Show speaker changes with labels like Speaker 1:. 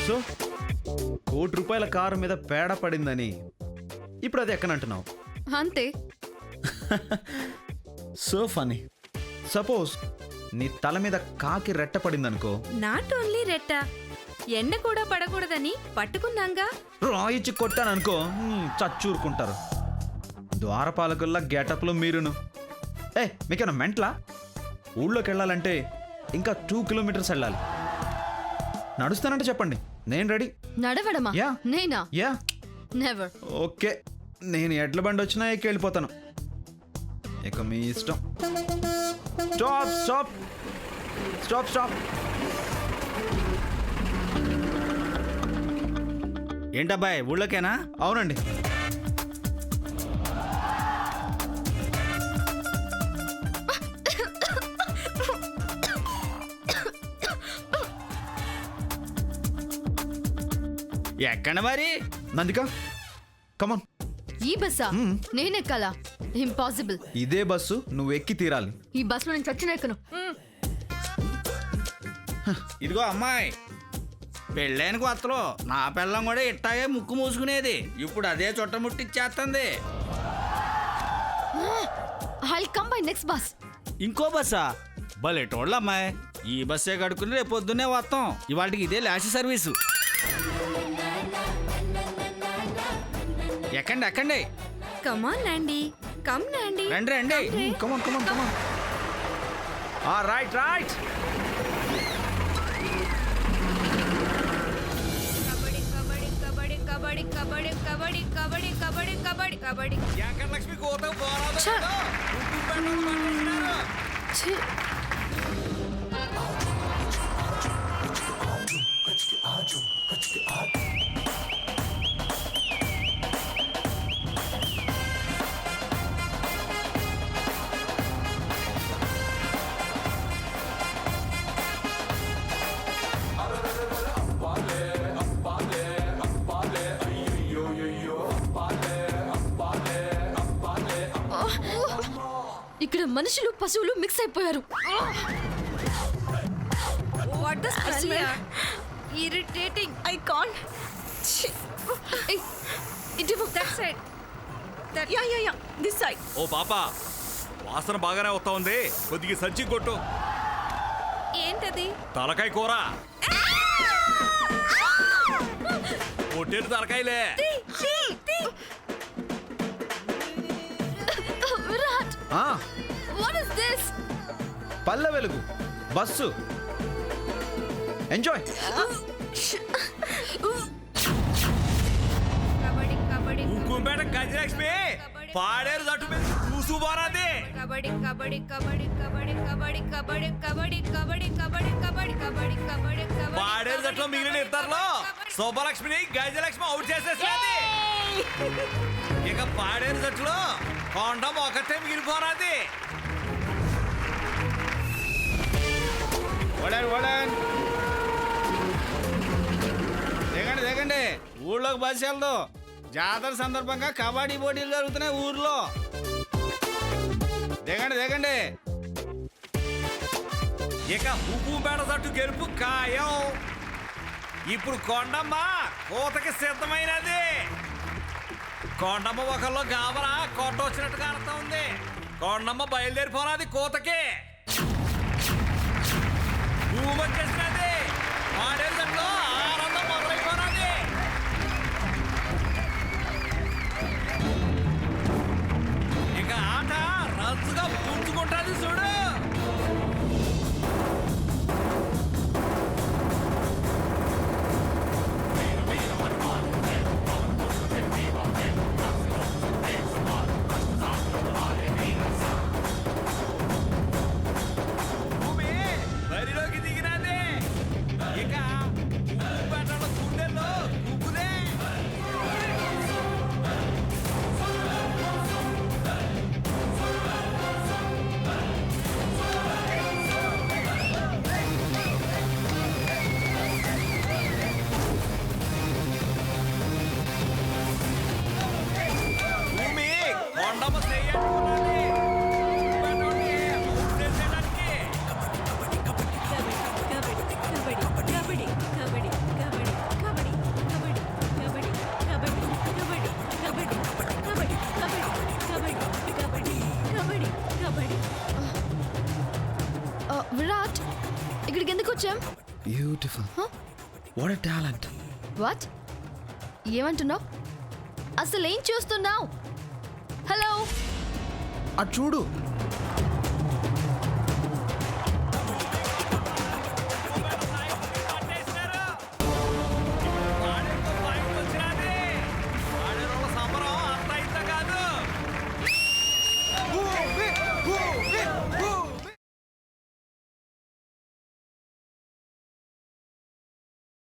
Speaker 1: So ₹1,00,00,000 car మీద పేడ పడిందని ఇప్పుడు అది ఎక్కనంటున్నావు.
Speaker 2: అంతే.
Speaker 1: So funny. సపోజ్ నీ తల మీద కాకి రెట్ట పడిందనుకో.
Speaker 2: నాట్ ఓన్లీ రెట్ట, ఎండ కూడా పడకూడదని పట్టుకున్నాంగా.
Speaker 1: రాయిచ్చి కొట్టాననుకో చచ్చూరుకుంటారు. ద్వారపాలకుల్లా గెటప్లో మీరును. మీకేనా మెంట్లా? ఊళ్ళోకి వెళ్ళాలంటే ఇంకా 2 కిలోమీటర్స్ వెళ్ళాలి. నడుస్తానంటే చెప్పండి, నేను రెడీ.
Speaker 2: నడవడమా?
Speaker 1: యా.
Speaker 2: నేనా?
Speaker 1: యా.
Speaker 2: నెవర్.
Speaker 1: ఓకే, నేను ఎడ్ల బండి వచ్చినా ఎక్కి వెళ్ళిపోతాను. ఇక మీ ఇష్టం. Stop stop stop stop.
Speaker 3: ఏంటబ్బాయి, ఊళ్ళోకేనా?
Speaker 1: అవునండి.
Speaker 3: ఎక్కడ మరి?
Speaker 1: నందిక కమాన్.
Speaker 2: ఈ బస్సా? నేనెక్కాలా? ఇంపాసిబుల్.
Speaker 1: ఇదే బస్సు, నువ్వు ఎక్కి తీరాలి.
Speaker 2: ఈ బస్సులో నేను చచ్చిన ఎక్కను.
Speaker 3: ఇదిగో అమ్మాయి, పెళ్ళైన కొత్తలో నా పిల్లం కూడా ఇట్టాగే ముక్కు మూసుకునేది. ఇప్పుడు అదే చుట్టముట్టిచ్చేస్తుంది.
Speaker 2: I'll come by next bus.
Speaker 3: ఇంకో బస్సా? భలేటోళ్ళు అమ్మాయి. ఈ బస్సే కడుక్కుని రేపు పొద్దున్నే వస్తాం. ఇవాళకి ఇదే లాస్ట్ సర్వీసు. ఎక్కండి ఎక్కండి.
Speaker 2: కమాన్ నాండి, కమ్ నాండి.
Speaker 3: రండి రండి.
Speaker 1: Come on come on come on. Right right.
Speaker 2: Kabaddi kabaddi kabaddi kabaddi kabaddi kabaddi kabaddi kabaddi.
Speaker 3: Lakshmi కోతం
Speaker 2: ఛీ. ఇక్కడ మనుషులు పశువులు మిక్స్ అయిపోయారు. What the smell? Irritating. I can't. ఇటు that side. Yeah this side.
Speaker 4: ఓ పాపా, వాసన బాగానే వస్తా ఉంది. కొద్దిగా సంచి కొట్టు.
Speaker 2: ఏంటది?
Speaker 4: తలకాయ కూర. పొట్టేడు తలకాయలే.
Speaker 2: Virat, what is this?
Speaker 1: Palle Velugu bus. Enjoy.
Speaker 2: Kabaddi kabaddi
Speaker 4: Kunkumapeta Gajalakshmi Paderu తట్టు మీద చూసు బారాది.
Speaker 2: కబడ్డీ కబడ్డీ కబడ్డీ కబడ్డీ కబడ్డీ కబడ్డీ కబడ్డీ కబడ్డీ కబడ్డీ కబడ్డీ కబడ్డీ కబడ్డీ కబడ్డీ.
Speaker 4: పాడేరు తట్లో మిగిలిన ఇద్దరులో శోభలక్ష్మిని గజలక్ష్మి అవుట్ చేసేసేది. ఇక పాడేరు తట్లో కొండం ఒకటే మిగిలిపోరాది.
Speaker 3: దిగండి దిగండి. ఊళ్ళోకి బస్సు వెళ్దాం. జాతర సందర్భంగా కబడ్డీ పోటీలు జరుగుతున్నాయి ఊర్లో. దిగండి దిగండి.
Speaker 4: ఇక హుకుంపేట తట్టు గెలుపు ఖాయం. ఇప్పుడు కొండమ్మ కోతకి సిద్ధమైనది. కొండమ్మ ఒకళ్ళు గాబరా కొట్ట వచ్చినట్టుగా అర్థం ఉంది. కొండమ్మ బయలుదేరిపోనాది కోతకి. భూమి వచ్చేసినది. ఆడేళ్ళలో ఆనందం మొదలైపోనాది. ఇక ఆట రద్దుగా పుంజుకుంటుంది చూడు. భూమి బరిలోకి దిగినది.
Speaker 5: ఇక్కడికి ఎందుకు వచ్చాం?
Speaker 1: Beautiful. What a talent.
Speaker 5: What? ఏమంటున్నావు? అసలు ఏం చూస్తున్నావు? హలో,
Speaker 1: అటు చూడు.